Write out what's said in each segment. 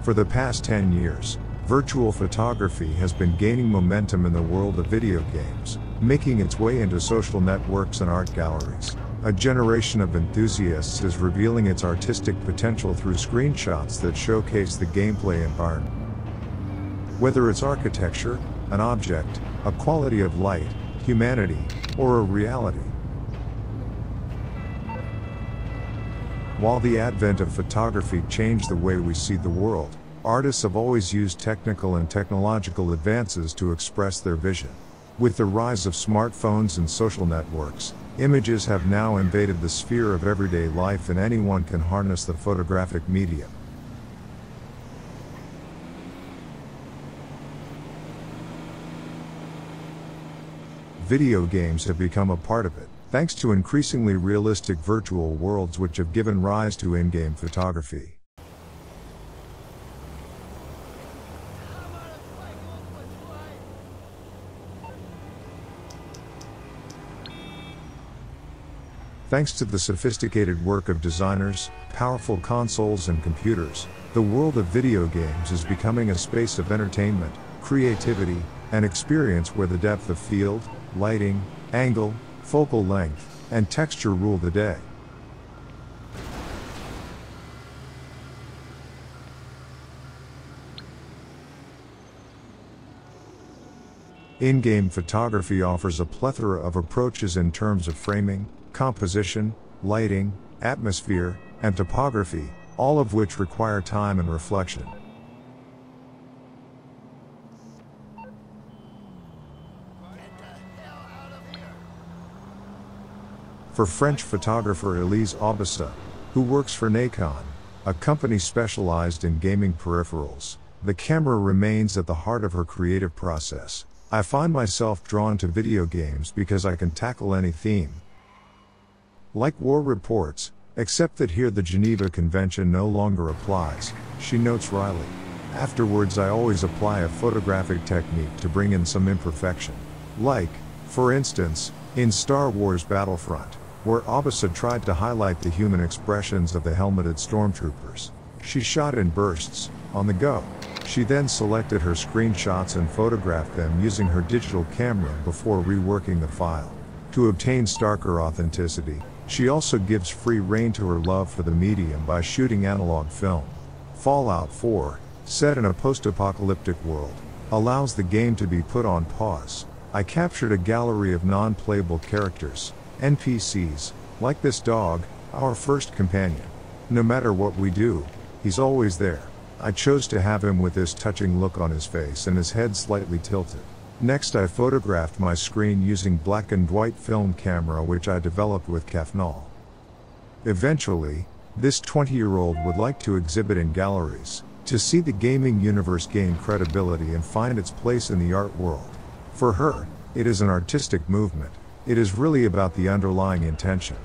For the past 10 years, virtual photography has been gaining momentum in the world of video games, making its way into social networks and art galleries. A generation of enthusiasts is revealing its artistic potential through screenshots that showcase the gameplay environment. Whether it's architecture, an object, a quality of light, humanity, or a reality. While the advent of photography changed the way we see the world, artists have always used technical and technological advances to express their vision. With the rise of smartphones and social networks, images have now invaded the sphere of everyday life, and anyone can harness the photographic medium. Video games have become a part of it, thanks to increasingly realistic virtual worlds which have given rise to in-game photography. Thanks to the sophisticated work of designers, powerful consoles and computers, the world of video games is becoming a space of entertainment, creativity, and experience where the depth of field, lighting, angle, focal length, and texture rule the day. In-game photography offers a plethora of approaches in terms of framing, composition, lighting, atmosphere, and topography, all of which require time and reflection. For French photographer Elise Aubissa, who works for Nikon, a company specialized in gaming peripherals, the camera remains at the heart of her creative process. I find myself drawn to video games because I can tackle any theme. Like war reports, except that here the Geneva Convention no longer applies, she notes wryly. Afterwards I always apply a photographic technique to bring in some imperfection. Like, for instance, in Star Wars Battlefront, where Aubissa tried to highlight the human expressions of the helmeted stormtroopers. She shot in bursts, on the go. She then selected her screenshots and photographed them using her digital camera before reworking the file. To obtain starker authenticity, she also gives free rein to her love for the medium by shooting analog film. Fallout 4, set in a post-apocalyptic world, allows the game to be put on pause. I captured a gallery of non-playable characters, NPCs, like this dog, our first companion. No matter what we do, he's always there. I chose to have him with this touching look on his face and his head slightly tilted. Next I photographed my screen using black and white film camera which I developed with Cafnal. Eventually, this 20-year-old would like to exhibit in galleries, to see the gaming universe gain credibility and find its place in the art world. For her, it is an artistic movement. It is really about the underlying intention.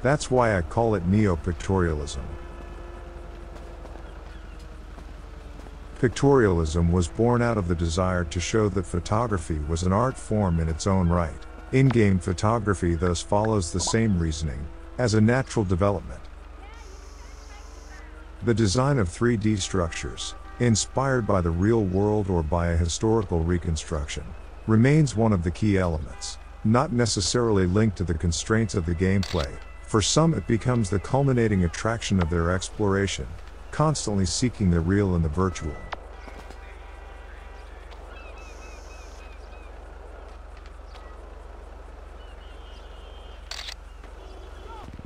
That's why I call it neo-pictorialism. Pictorialism was born out of the desire to show that photography was an art form in its own right. In-game photography thus follows the same reasoning, as a natural development. The design of 3D structures, inspired by the real world or by a historical reconstruction, remains one of the key elements, not necessarily linked to the constraints of the gameplay. For some it becomes the culminating attraction of their exploration, constantly seeking the real in the virtual.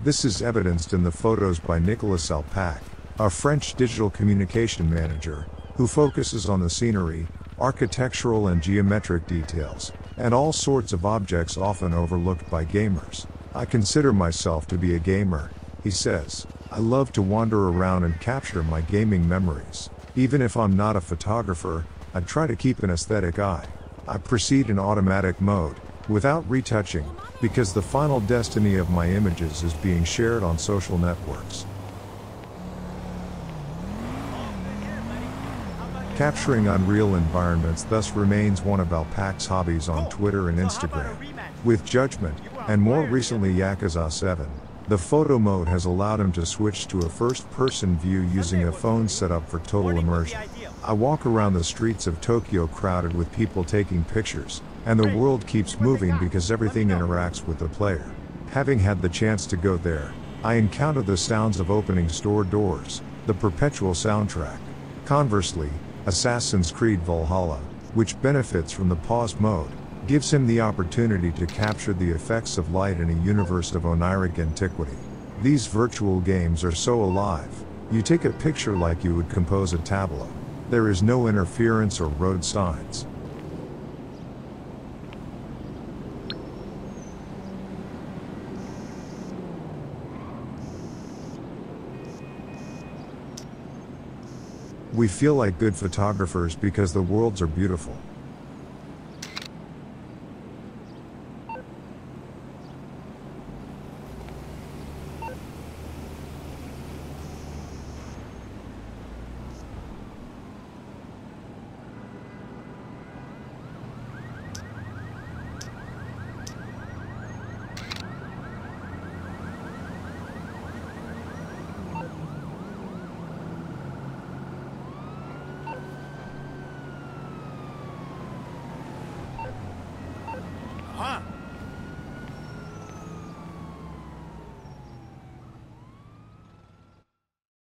This is evidenced in the photos by Nicolas Alpac, a French digital communication manager, who focuses on the scenery, architectural and geometric details, and all sorts of objects often overlooked by gamers. I consider myself to be a gamer, he says. I love to wander around and capture my gaming memories. Even if I'm not a photographer, I try to keep an aesthetic eye. I proceed in automatic mode, without retouching, because the final destiny of my images is being shared on social networks. Capturing unreal environments thus remains one of Alpac's hobbies on Twitter and Instagram. With Judgment, and more recently Yakuza 7, The photo mode has allowed him to switch to a first-person view using a phone set up for total immersion. I walk around the streets of Tokyo crowded with people taking pictures, and the world keeps moving because everything interacts with the player. Having had the chance to go there, I encounter the sounds of opening store doors, the perpetual soundtrack. Conversely, Assassin's Creed Valhalla, which benefits from the pause mode, gives him the opportunity to capture the effects of light in a universe of oniric antiquity. These virtual games are so alive. You take a picture like you would compose a tableau. There is no interference or road signs. We feel like good photographers because the worlds are beautiful.